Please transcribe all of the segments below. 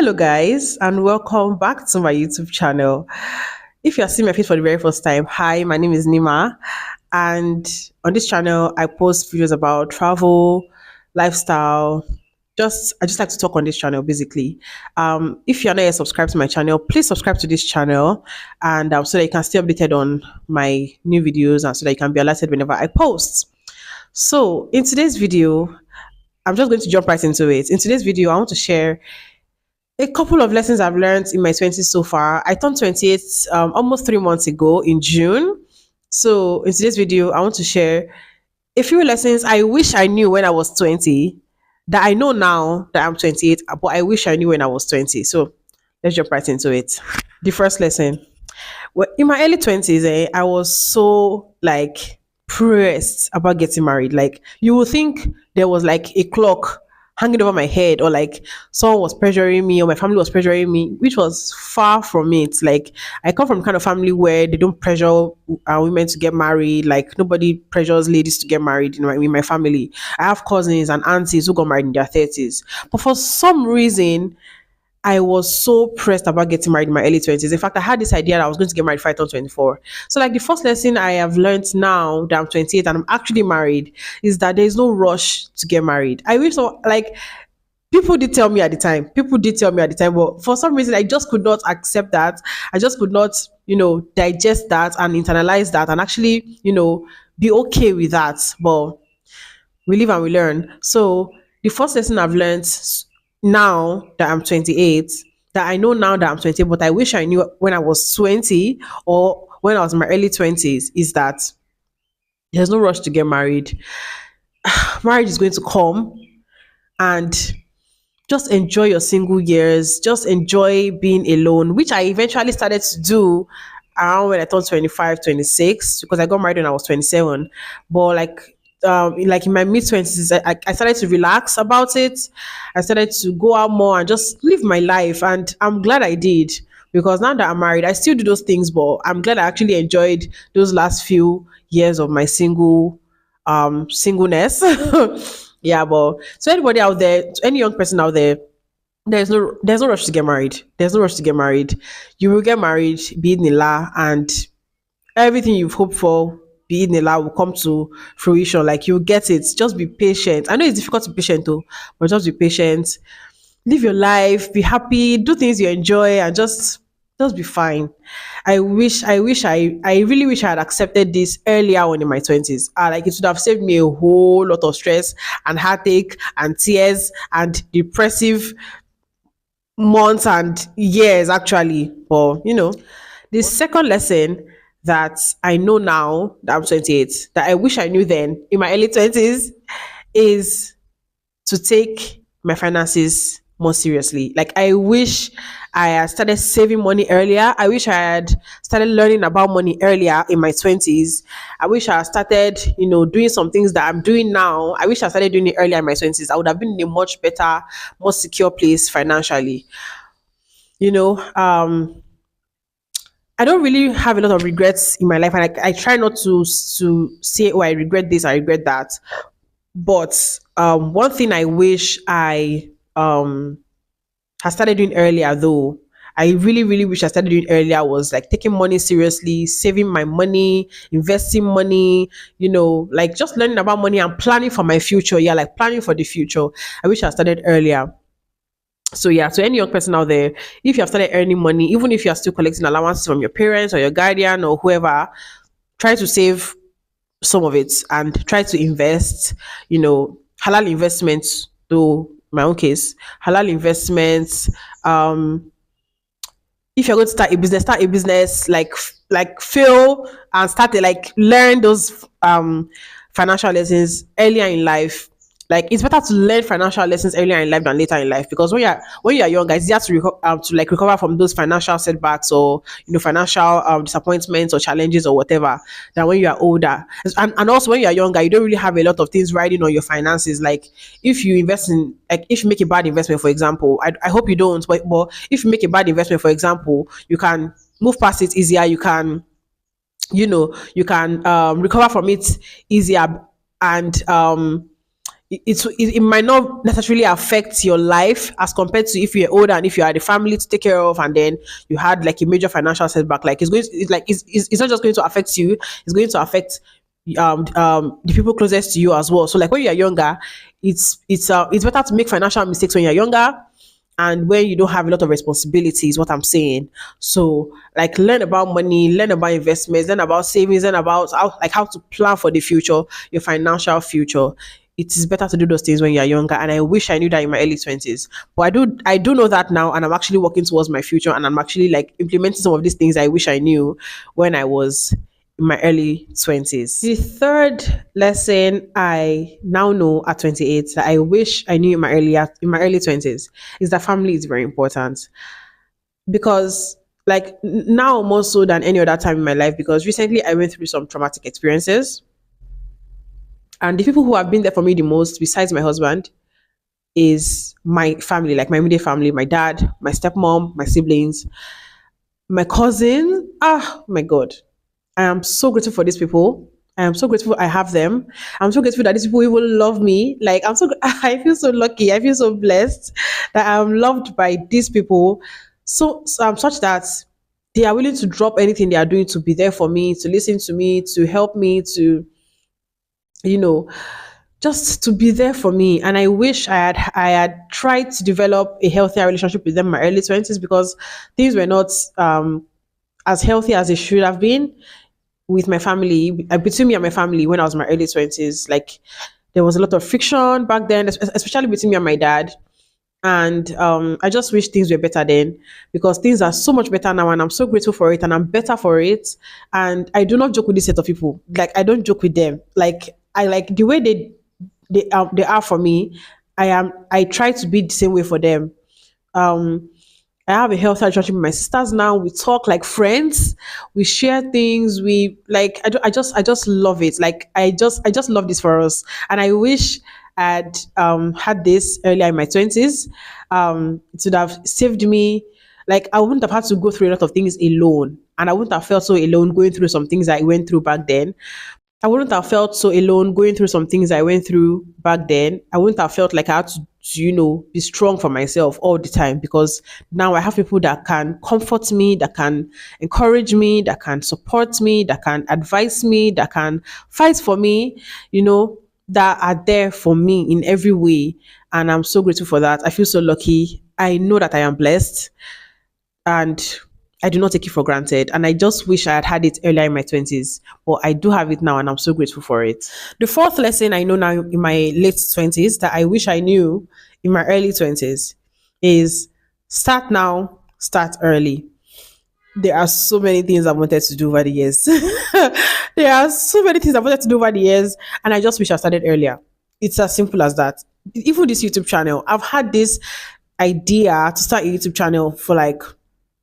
Hello, guys, and welcome back to my YouTube channel. If you are seeing my face for the very first time, hi, my name is Nima, and on this channel, I post videos about travel, lifestyle. I just like to talk on this channel basically. If you're not yet subscribed to my channel, please subscribe to this channel, and so that you can stay updated on my new videos, and so that you can be alerted whenever I post. So, in today's video, I'm just going to jump right into it. In today's video, I want to share a couple of lessons I've learned in my 20s so far. I turned 28 almost 3 months ago in June. So, in today's video, I want to share a few lessons I wish I knew when I was 20 that I know now that I'm 28, but I wish I knew when I was 20. So, let's jump right into it. The first lesson, well, in my early 20s, I was so like pressed about getting married. Like you would think there was like a clock hanging over my head, or like someone was pressuring me, or my family was pressuring me, which was far from it. Like I come from kind of family where they don't pressure women to get married. Like nobody pressures ladies to get married in my family. I have cousins and aunties who got married in their 30s, but for some reason I was so pressed about getting married in my early 20s. In fact, I had this idea that I was going to get married before I turned 24. So, like, the first lesson I have learned now that I'm 28 and I'm actually married is that there's no rush to get married. I wish so, like, people did tell me at the time. People did tell me at the time, but for some reason, I just could not accept that. I just could not, digest that and internalize that and actually, be okay with that. But we live and we learn. So the first lesson I've learned now that I'm 28, that I know now that I'm 20, but I wish I knew when I was 20 or when I was in my early 20s, is that there's no rush to get married. Marriage is going to come, and just enjoy your single years. Just enjoy being alone, which I eventually started to do around when I turned 25, 26, because I got married when I was 27. But like in my mid 20s, I started to relax about it. I started to go out more and just live my life. And I'm glad I did, because now that I'm married, I still do those things, but I'm glad I actually enjoyed those last few years of my singleness. Yeah, but so anybody out there, to any young person out there, there's no rush to get married. There's no rush to get married. You will get married, be it Nila, and everything you've hoped for, be it Nila, will come to fruition. Like you'll get it. Just be patient. I know it's difficult to be patient though, but just be patient. Live your life, be happy, do things you enjoy, and just be fine. I really wish I had accepted this earlier on in my 20s. Like it would have saved me a whole lot of stress and heartache and tears and depressive months and years actually. But the second lesson that I know now that I'm 28, that I wish I knew then in my early 20s, is to take my finances more seriously. Like I wish I had started saving money earlier. I wish I had started learning about money earlier in my 20s. I wish I had started, doing some things that I'm doing now. I wish I started doing it earlier in my 20s. I would have been in a much better, more secure place financially. You know, um, I don't really have a lot of regrets in my life, and I try not to say, "Oh, I regret this, I regret that." But one thing I wish I had started doing earlier, though, I really, really wish I started doing earlier, was like taking money seriously, saving my money, investing money, like just learning about money and planning for my future. Yeah, like planning for the future. I wish I started earlier. So yeah, to any young person out there, if you have started earning money, even if you are still collecting allowances from your parents or your guardian or whoever, try to save some of it and try to invest, halal investments, though my own case, halal investments. If you're going to start a business, like fail and start it, like learn those financial lessons earlier in life. Like it's better to learn financial lessons earlier in life than later in life, because when you're young, guys, you have to recover from those financial setbacks, or financial disappointments or challenges or whatever, than when you are older. And also when you're younger, you don't really have a lot of things riding on your finances. Like if you invest in, like if you make a bad investment, for example, I hope you don't, but if you make a bad investment, for example, you can move past it easier. You can recover from it easier, and it might not necessarily affect your life as compared to if you're older and if you had a family to take care of and then you had like a major financial setback. Like it's not just going to affect you, it's going to affect the people closest to you as well. So like when you're younger, it's better to make financial mistakes when you're younger and when you don't have a lot of responsibilities, what I'm saying. So like learn about money, learn about investments, learn about savings, learn about how to plan for the future, your financial future. It is better to do those things when you're younger. And I wish I knew that in my early 20s. But I do know that now, and I'm actually working towards my future, and I'm actually like implementing some of these things I wish I knew when I was in my early 20s. The third lesson I now know at 28 that I wish I knew in my early 20s is that family is very important. Because like now more so than any other time in my life, because recently I went through some traumatic experiences, and the people who have been there for me the most besides my husband is my family, like my immediate family, my dad, my stepmom, my siblings, my cousin. Ah, my God. I am so grateful for these people. I am so grateful I have them. I'm so grateful that these people even love me. Like I feel so lucky. I feel so blessed that I'm loved by these people. So such that they are willing to drop anything they are doing to be there for me, to listen to me, to help me, to you know, just to be there for me. And I wish I had tried to develop a healthier relationship with them in my early 20s, because things were not as healthy as they should have been with my family, between me and my family when I was in my early 20s. Like there was a lot of friction back then, especially between me and my dad. And I just wish things were better then, because things are so much better now, and I'm so grateful for it, and I'm better for it. And I do not joke with this set of people. Like I don't joke with them. Like I like the way they are for me. I try to be the same way for them. Um, I have a healthy relationship with my sisters now. We talk like friends. We share things. We like. I just love it. Like I just love this for us. And I wish I'd had this earlier in my 20s. It would have saved me. Like I wouldn't have had to go through a lot of things alone, and I wouldn't have felt so alone going through some things I went through back then. I wouldn't have felt so alone going through some things I went through back then. I wouldn't have felt like I had to be strong for myself all the time, because now I have people that can comfort me, that can encourage me, that can support me, that can advise me, that can fight for me, that are there for me in every way. And I'm so grateful for that. I feel so lucky. I know that I am blessed, and I do not take it for granted. And I just wish I had had it earlier in my 20s, but I do have it now, and I'm so grateful for it. The fourth lesson I know now in my late 20s that I wish I knew in my early 20s is start now, start early. There are so many things I wanted to do over the years. There are so many things I wanted to do over the years, and I just wish I started earlier. It's as simple as that. Even this YouTube channel, I've had this idea to start a YouTube channel for like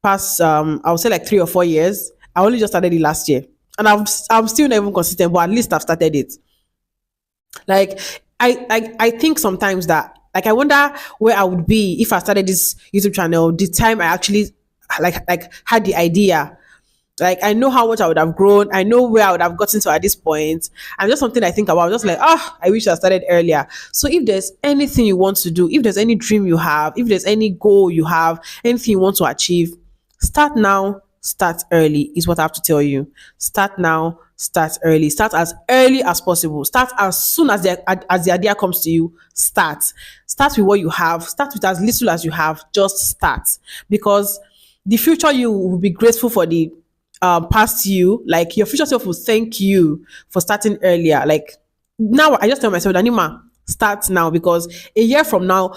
past I would say like 3 or 4 years. I only just started it last year. And I'm still not even consistent, but at least I've started it. Like I think sometimes that like I wonder where I would be if I started this YouTube channel the time I actually like had the idea. Like I know how much I would have grown. I know where I would have gotten to at this point. And just something I think about. Just like, I wish I started earlier. So if there's anything you want to do, if there's any dream you have, if there's any goal you have, anything you want to achieve, start now, start early is what I have to tell you. Start now, start early. Start as early as possible. Start as soon as the idea comes to you. Start. Start with what you have. Start with as little as you have. Just start. Because the future you will be grateful for the past you. Like your future self will thank you for starting earlier. Like now I just tell myself that Nima, start now, because a year from now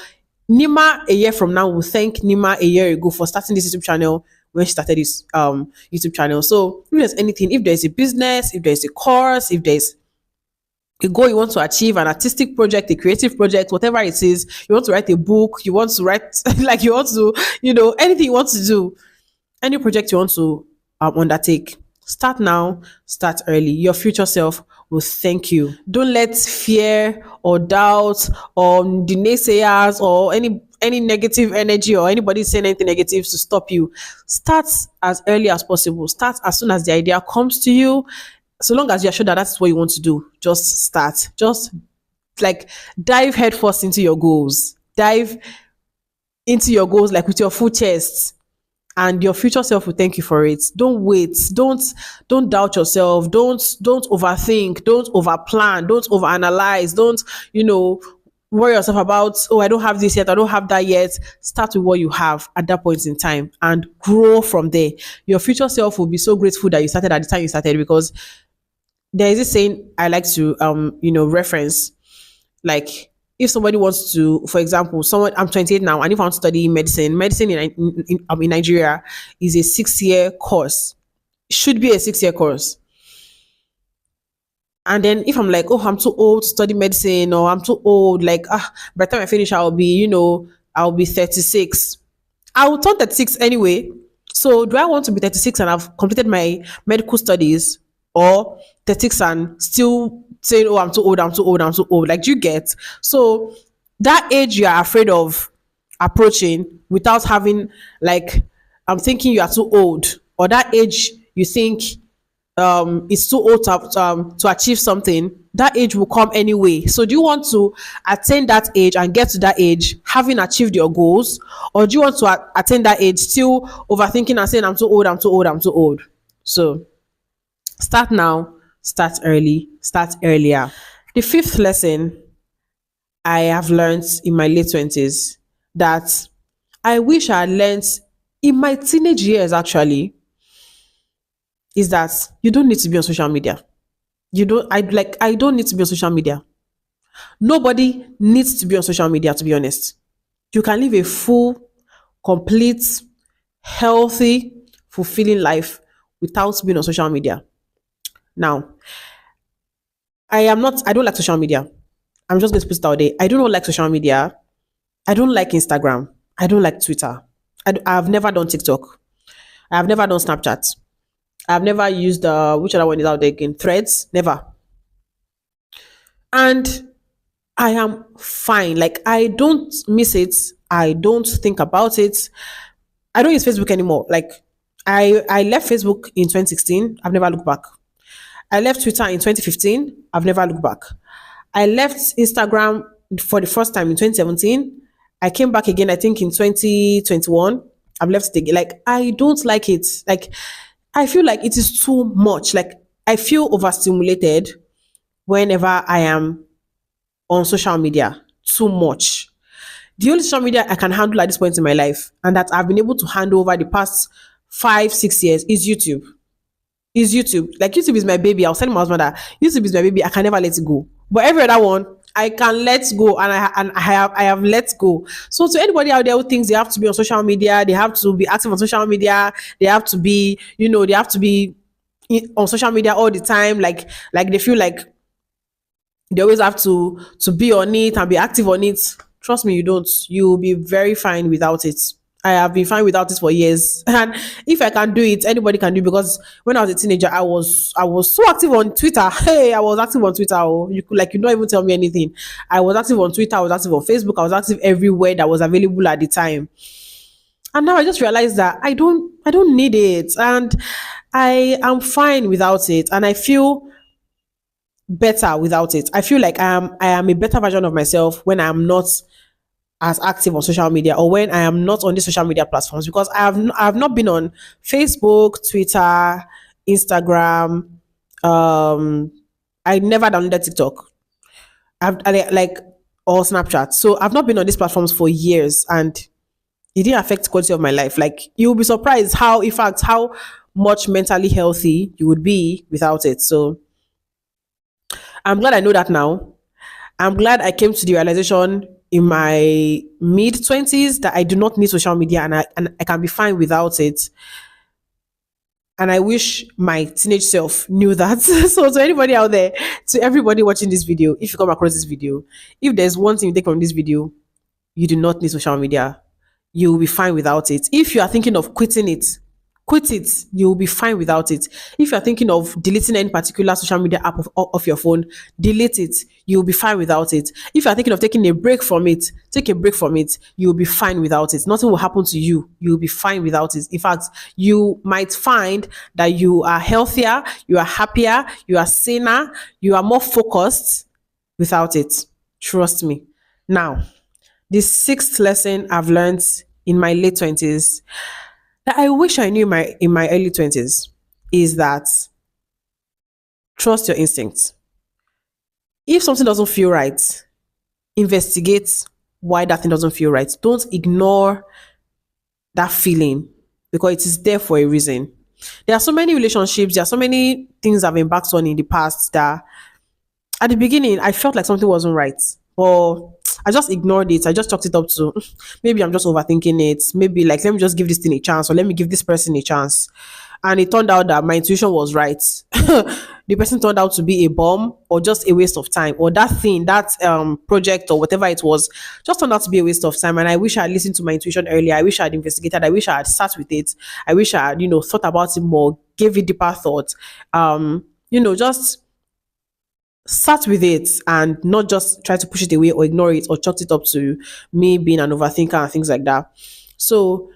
will thank Nima a year ago for starting this YouTube channel when she started this YouTube channel. So if there's anything, if there's a business, if there's a course, if there's a goal you want to achieve, an artistic project, a creative project, whatever it is, you want to write a book, you want to write like you want to, anything you want to do, any project you want to undertake, start now, start early. Your future self will thank you. Don't let fear or doubt or the naysayers or any negative energy or anybody saying anything negative to stop you. Start as early as possible. Start as soon as the idea comes to you. So long as you're sure that that's what you want to do, just start. Just like dive headfirst into your goals. Dive into your goals like with your full chest, and your future self will thank you for it. Don't wait. Don't doubt yourself. Don't overthink. Don't overplan. Don't overanalyze. Don't, worry yourself about, oh, I don't have this yet, I don't have that yet. Start with what you have at that point in time and grow from there. Your future self will be so grateful that you started at the time you started, because there is this saying I like to reference. Like, if somebody wants to, for example, someone, I'm 28 now, and if I want to study medicine in Nigeria is a 6 year course. Should be a 6 year course. And then if I'm like, oh, I'm too old to study medicine, or I'm too old, like, by the time I finish, I'll be 36. I will turn 36 anyway. So do I want to be 36 and I've completed my medical studies, or 36 and still saying, oh, I'm too old, I'm too old, I'm too old? Like, do you get? So that age you are afraid of approaching without having, like, I'm thinking you are too old, or that age you think it's too old to achieve something, that age will come anyway. So do you want to attain that age and get to that age having achieved your goals, or do you want to attain that age still overthinking and saying, I'm too old, I'm too old, I'm too old? So start now, start early, start earlier. The fifth lesson I have learned in my late 20s, that I wish I had learned in my teenage years actually, is that you don't need to be on social media. I don't need to be on social media. Nobody needs to be on social media, to be honest. You can live a full, complete, healthy, fulfilling life without being on social media. Now, I don't like social media. I'm just going to put it out there. I do not like social media. I don't like Instagram. I don't like Twitter. I've never done TikTok. I've never done Snapchat. I've never used which other one is out there again? Threads? Never. And I am fine. Like, I don't miss it. I don't think about it. I don't use Facebook anymore. Like, I left Facebook in 2016. I've never looked back. I left Twitter in 2015. I've never looked back. I left Instagram for the first time in 2017. I came back again, I think, in 2021. I've left it again. Like, I don't like it. Like, I feel like it is too much. Like, I feel overstimulated whenever I am on social media. Too much. The only social media I can handle at this point in my life, and that I've been able to handle over the past 5, 6 years, is YouTube. Is YouTube. Like, YouTube is my baby. I was telling my husband that YouTube is my baby. I can never let it go. But every other one, I can let go, and I have let go. So to anybody out there who thinks they have to be on social media, they have to be active on social media, they have to be, they have to be on social media all the time, like they feel like they always have to be on it and be active on it. Trust me, you don't. You'll be very fine without it. I have been fine without it for years. And if I can do it, anybody can do it, because when I was a teenager, I was so active on Twitter. Hey, I was active on Twitter. Oh, you don't even tell me anything. I was active on Twitter, I was active on Facebook, I was active everywhere that was available at the time. And now I just realized that I don't need it. And I am fine without it. And I feel better without it. I feel like I am a better version of myself when I am not as active on social media, or when I am not on the social media platforms, because I have not been on Facebook, Twitter, Instagram. I never downloaded TikTok. Like, or Snapchat. So I've not been on these platforms for years, and it didn't affect the quality of my life. Like, you'll be surprised how, in fact, how much mentally healthy you would be without it. So I'm glad I know that now. I'm glad I came to the realization in my mid 20s that I do not need social media, and I can be fine without it. And I wish my teenage self knew that. So to anybody out there, to everybody watching this video, if you come across this video, if there's one thing you take from this video, you do not need social media. You will be fine without it. If you are thinking of quitting it, quit it. You will be fine without it. If you are thinking of deleting any particular social media app of your phone, delete it. You will be fine without it. If you are thinking of taking a break from it, take a break from it. You will be fine without it. Nothing will happen to you. You will be fine without it. In fact, you might find that you are healthier, you are happier, you are saner, you are more focused without it. Trust me. Now, the sixth lesson I've learned in my late 20s that I wish I knew in my early 20s is that trust your instincts. If something doesn't feel right, investigate why that thing doesn't feel right. Don't ignore that feeling because it is there for a reason. There are so many relationships, there are so many things I've embarked on in the past that at the beginning I felt like something wasn't right. But I just ignored it. I just chalked it up to maybe I'm just overthinking it. Maybe like let me just give this thing a chance or let me give this person a chance. And it turned out that my intuition was right. The person turned out to be a bomb or just a waste of time, or that thing, that project or whatever it was, just turned out to be a waste of time. And I wish I had listened to my intuition earlier. I wish I had investigated. I wish I had sat with it. I wish I had, thought about it more, gave it deeper thought. Just sat with it and not just try to push it away or ignore it or chalked it up to me being an overthinker and things like that. So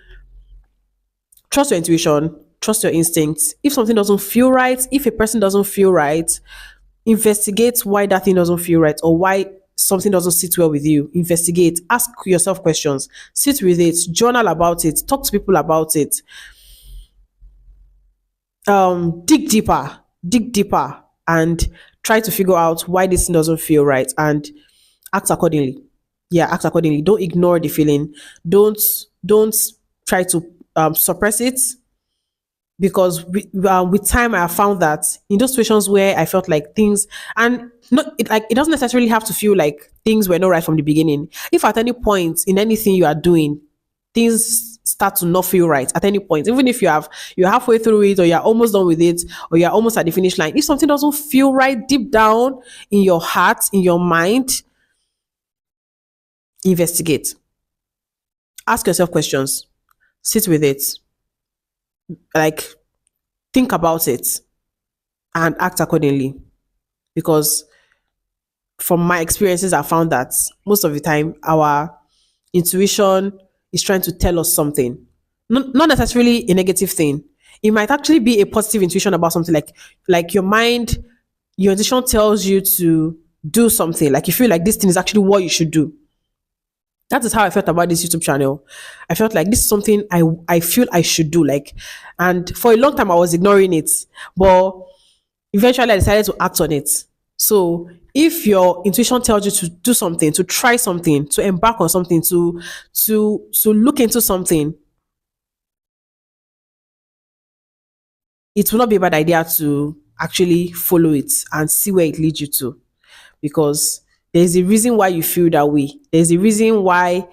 trust your intuition, trust your instincts. If something doesn't feel right, if a person doesn't feel right, investigate why that thing doesn't feel right or why something doesn't sit well with you. Investigate, ask yourself questions, sit with it, journal about it, talk to people about it. Dig deeper, and try to figure out why this thing doesn't feel right and act accordingly. Yeah, act accordingly. Don't ignore the feeling. Don't try to suppress it, because with time I have found that in those situations where I felt like things, and not it, like it doesn't necessarily have to feel like things were not right from the beginning. If at any point in anything you are doing, things start to not feel right at any point, even if you're halfway through it or you're almost done with it or you're almost at the finish line, if something doesn't feel right deep down in your heart, in your mind, investigate, ask yourself questions, sit with it, like think about it and act accordingly. Because from my experiences, I found that most of the time our intuition is trying to tell us something, not necessarily a negative thing. It might actually be a positive intuition about something, like your mind, your intuition tells you to do something. Like you feel like this thing is actually what you should do. That is how I felt about this YouTube channel. I felt like this is something I feel I should do. Like, and for a long time I was ignoring it, but eventually I decided to act on it. So if your intuition tells you to do something, to try something, to embark on something, to look into something, it will not be a bad idea to actually follow it and see where it leads you to. Because there's a reason why you feel that way. There's a reason why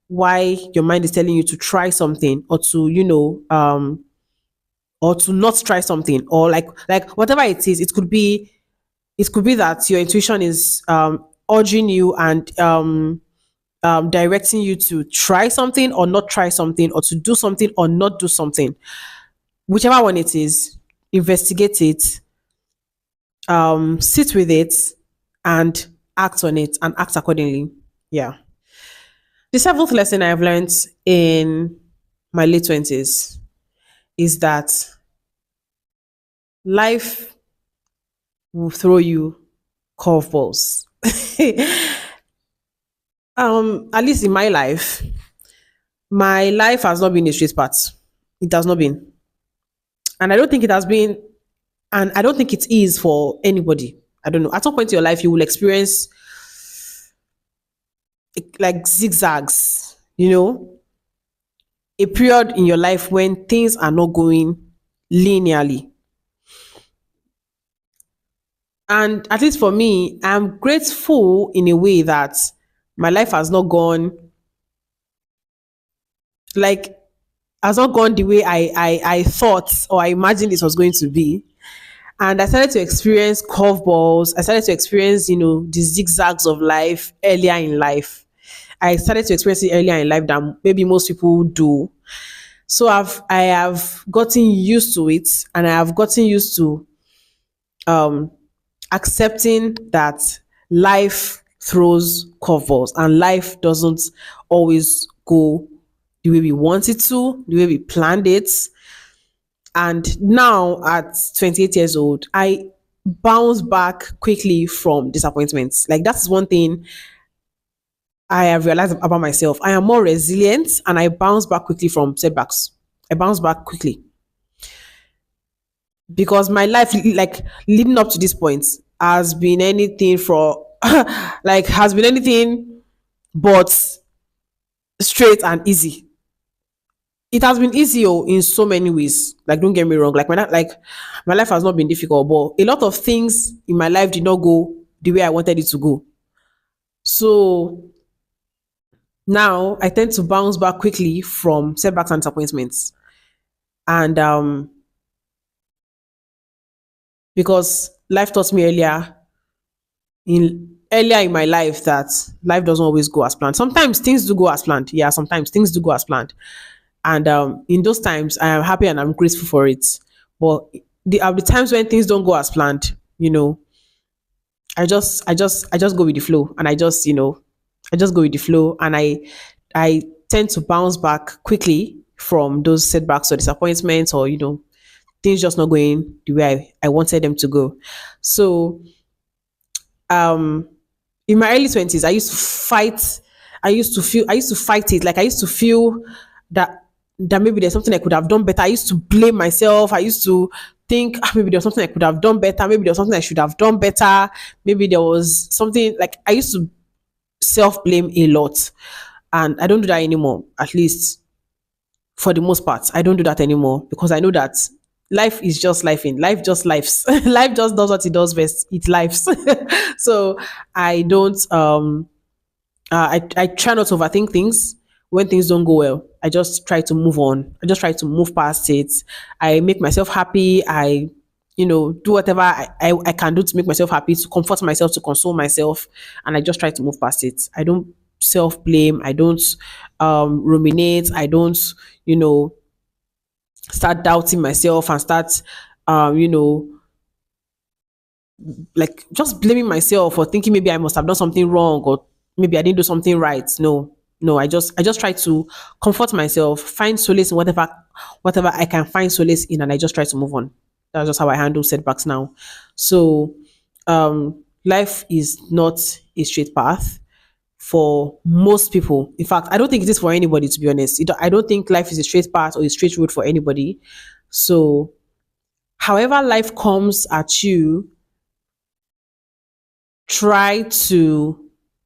your mind is telling you to try something or to, or to not try something, or like whatever it is. It could be that your intuition is urging you and directing you to try something or not try something, or to do something or not do something. Whichever one it is, investigate it, sit with it, and act on it and act accordingly. Yeah. The seventh lesson I've learned in my late 20s is that life will throw you curveballs. At least in my life has not been a straight path. It has not been. And I don't think it has been, and I don't think it is for anybody. I don't know. At some point in your life, you will experience like zigzags, a period in your life when things are not going linearly. And at least for me, I'm grateful in a way that my life like has not gone the way I thought or I imagined it was going to be. And I started to experience curveballs. I started to experience, the zigzags of life earlier in life. I started to experience it earlier in life than maybe most people do. So I have gotten used to it, and I have gotten used to um accepting that life throws curveballs and life doesn't always go the way we want it to, the way we planned it. And now at 28 years old, I bounce back quickly from disappointments. Like that's one thing I have realized about myself. I am more resilient and I bounce back quickly from setbacks. I bounce back quickly because my life, like leading up to this point, has been anything for, like, has been anything but straight and easy. It has been easy, oh, in so many ways. Like, don't get me wrong. My life has not been difficult, but a lot of things in my life did not go the way I wanted it to go. So now I tend to bounce back quickly from setbacks and disappointments. And because life taught me earlier in my life that life doesn't always go as planned. Sometimes things do go as planned. Yeah, sometimes things do go as planned. And in those times, I am happy and I'm grateful for it. But the times when things don't go as planned, I just go with the flow, and I just go with the flow, and I tend to bounce back quickly from those setbacks or disappointments, or things just not going the way I wanted them to go. So um in my early 20s, I used to fight it. Like, I used to feel that maybe there's something I could have done better. I used to blame myself. I used to think, maybe there's something I could have done better. Maybe there's something I should have done better. Maybe there was something, like, I used to self blame a lot. And I don't do that anymore, at least for the most part. I don't do that anymore because I know that life is just life in life, just lives. Life just does what it does best. It lives. So I don't I try not to overthink things. When things don't go well, I just try to move on. I just try to move past it. I make myself happy. I do whatever I can do to make myself happy, to comfort myself, to console myself, and I just try to move past it. I don't self blame. I don't ruminate. I don't you know start doubting myself and start um you know like just blaming myself or thinking maybe I must have done something wrong, or maybe I didn't do something right. No, I just try to comfort myself, find solace in whatever I can find solace in, and I just try to move on. That's just how I handle setbacks now. So life is not a straight path for most people. In fact, I don't think it is for anybody, to be honest. I don't think life is a straight path or a straight road for anybody. So however life comes at you, try to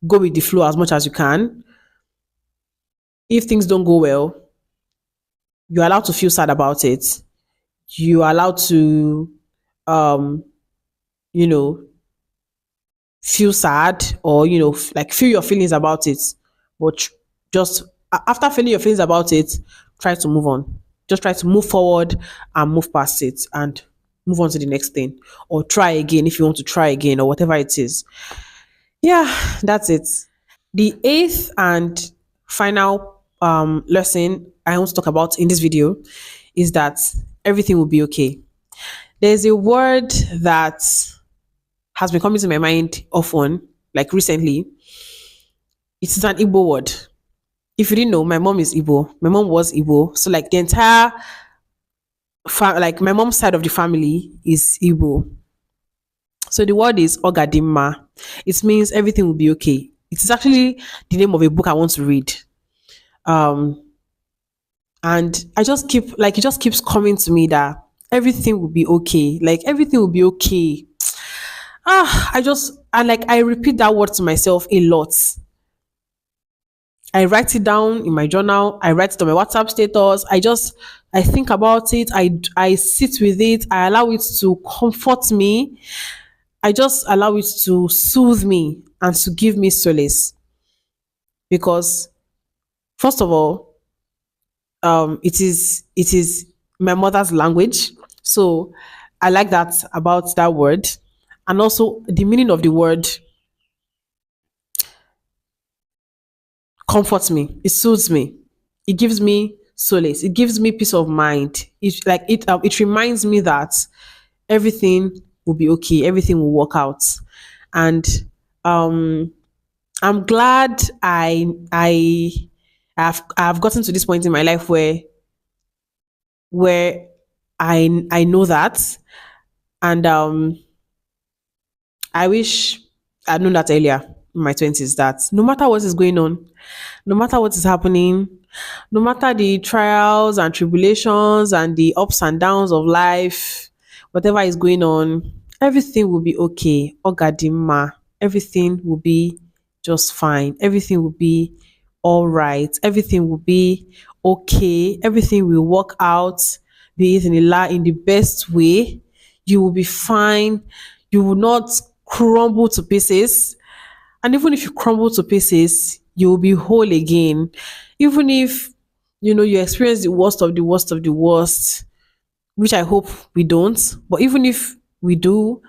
go with the flow as much as you can. If things don't go well, you're allowed to feel sad about it. You're allowed to, um, you know, feel sad, or, like, feel your feelings about it. But just after feeling your feelings about it, try to move on. Just try to move forward and move past it and move on to the next thing, or try again if you want to try again, or whatever it is. Yeah, that's it. The eighth and final lesson I want to talk about in this video is that everything will be okay. There's a word that has been coming to my mind often, like recently. It is an Igbo word. If you didn't know, my mom is Igbo. My mom was Igbo. So, like, the entire, like, my mom's side of the family is Igbo. So the word is Ogadimma. It means everything will be okay. It is actually the name of a book I want to read. Um, and I just keep, like, it just keeps coming to me that everything will be okay. Like, everything will be okay. I repeat that word to myself a lot. I write it down in my journal. I write it on my WhatsApp status. I think about it. I sit with it. I allow it to comfort me. I just allow it to soothe me and to give me solace. Because, first of all, it is my mother's language. So I like that about that word. And also the meaning of the word comforts me. It soothes me. It gives me solace. It gives me peace of mind. It reminds me that everything will be okay. Everything will work out. And um I'm glad I've gotten to this point in my life where I know that. And I wish I'd known that earlier. in my 20s that no matter what is going on, no matter what is happening, no matter the trials and tribulations and the ups and downs of life, whatever is going on, everything will be okay. Ogadima, everything will be just fine. Everything will be all right. Everything will be okay. Everything will work out, be it in the best way. You will be fine. You will not crumble to pieces. And even if you crumble to pieces, you will be whole again. Even if you experience the worst of the worst of the worst, which I hope we don't. But even if we do,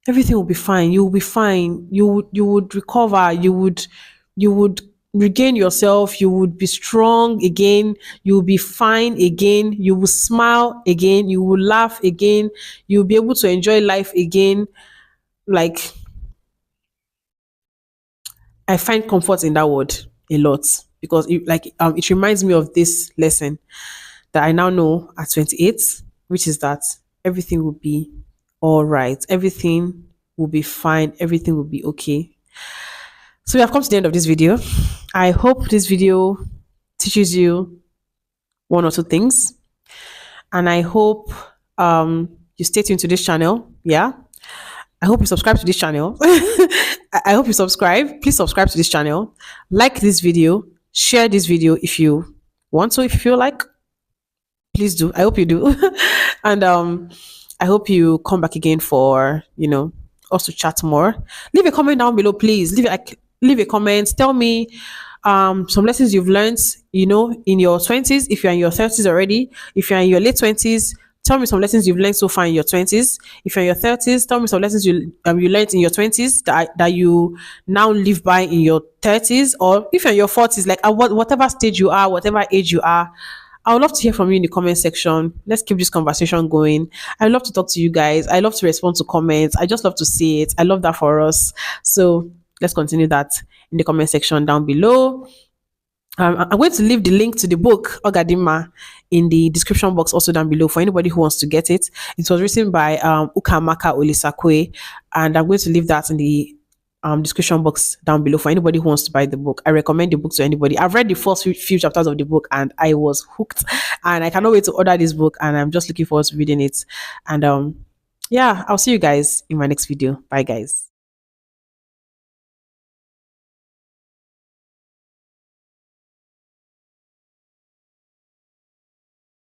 everything will be fine. You will be fine. You would recover. You would regain yourself. You would be strong again. You will be fine again. You will smile again. You will laugh again. You'll be able to enjoy life again. Like, I find comfort in that word a lot because it reminds me of this lesson that I now know at 28, which is that everything will be all right. Everything will be fine. Everything will be okay. So we have come to the end of this video. I hope this video teaches you one or two things, and I hope you stay tuned to this channel. Yeah, I hope you subscribe to this channel. I hope you subscribe. Please subscribe to this channel. Like this video. Share this video if you want to. If you feel like, please do. I hope you do. And I hope you come back again for us to chat more. Leave a comment down below, please. Leave a comment. Tell me some lessons you've learned, in your 20s. If you're in your 30s already, if you're in your late 20s, tell me some lessons you've learned so far in your 20s. If you're in your 30s, tell me some lessons you learned in your 20s that you now live by in your 30s. Or if you're in your 40s, like at whatever stage you are, whatever age you are, I would love to hear from you in the comment section. Let's keep this conversation going. I love to talk to you guys. I love to respond to comments. I just love to see it. I love that for us. So let's continue that in the comment section down below. I'm going to leave the link to the book Ogadima in the description box also down below for anybody who wants to get it. It was written by Ukamaka Olisakwe, and I'm going to leave that in the description box down below for anybody who wants to buy the book. I recommend the book to anybody. I've read the first few chapters of the book and I was hooked, and I cannot wait to order this book, and I'm just looking forward to reading it. And yeah, I'll see you guys in my next video. Bye, guys.